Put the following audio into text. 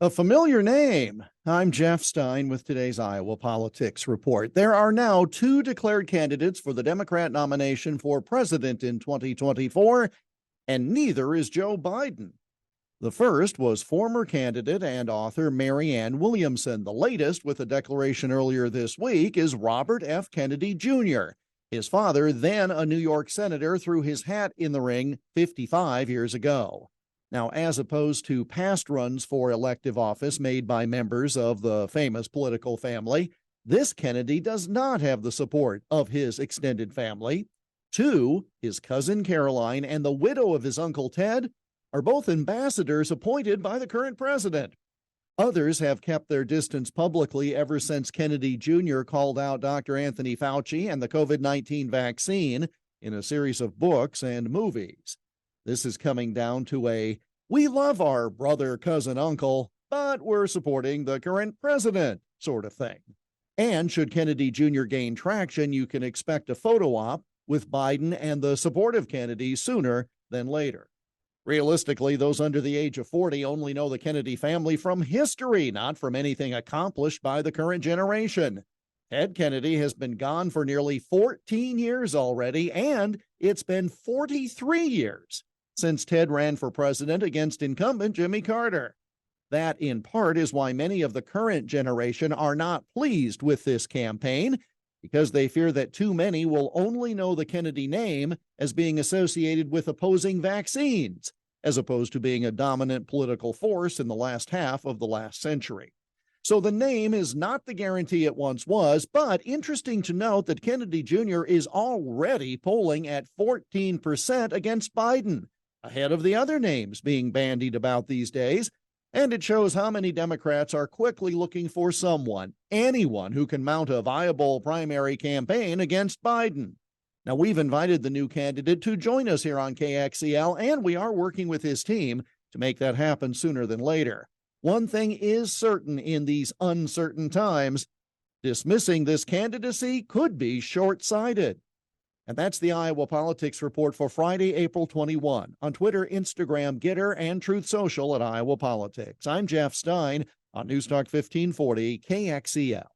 A familiar name. I'm Jeff Stein with today's Iowa Politics Report. There are now two declared candidates for the Democrat nomination for president in 2024, and neither is Joe Biden. The first was former candidate and author Marianne Williamson. The latest, with a declaration earlier this week, is Robert F. Kennedy Jr. His father, then a New York senator, threw his hat in the ring 55 years ago. Now, as opposed to past runs for elective office made by members of the famous political family, this Kennedy does not have the support of his extended family. Two, his cousin Caroline and the widow of his uncle Ted, are both ambassadors appointed by the current president. Others have kept their distance publicly ever since Kennedy Jr. called out Dr. Anthony Fauci and the COVID-19 vaccine in a series of books and movies. This is coming down to we love our brother, cousin, uncle, but we're supporting the current president sort of thing. And should Kennedy Jr. gain traction, you can expect a photo op with Biden and the supportive Kennedy sooner than later. Realistically, those under the age of 40 only know the Kennedy family from history, not from anything accomplished by the current generation. Ted Kennedy has been gone for nearly 14 years already, and it's been 43 years since Ted ran for president against incumbent Jimmy Carter. That, in part, is why many of the current generation are not pleased with this campaign, because they fear that too many will only know the Kennedy name as being associated with opposing vaccines, as opposed to being a dominant political force in the last half of the last century. So the name is not the guarantee it once was, but interesting to note that Kennedy Jr. is already polling at 14% against Biden, ahead of the other names being bandied about these days, and it shows how many Democrats are quickly looking for anyone who can mount a viable primary campaign against Biden. Now, we've invited the new candidate to join us here on KXEL, and we are working with his team to make that happen sooner than later. One thing is certain in these uncertain times: dismissing this candidacy could be short-sighted. And that's the Iowa Politics Report for Friday, April 21. On Twitter, Instagram, Getter, and Truth Social at Iowa Politics. I'm Jeff Stein on News Talk 1540 KXEL.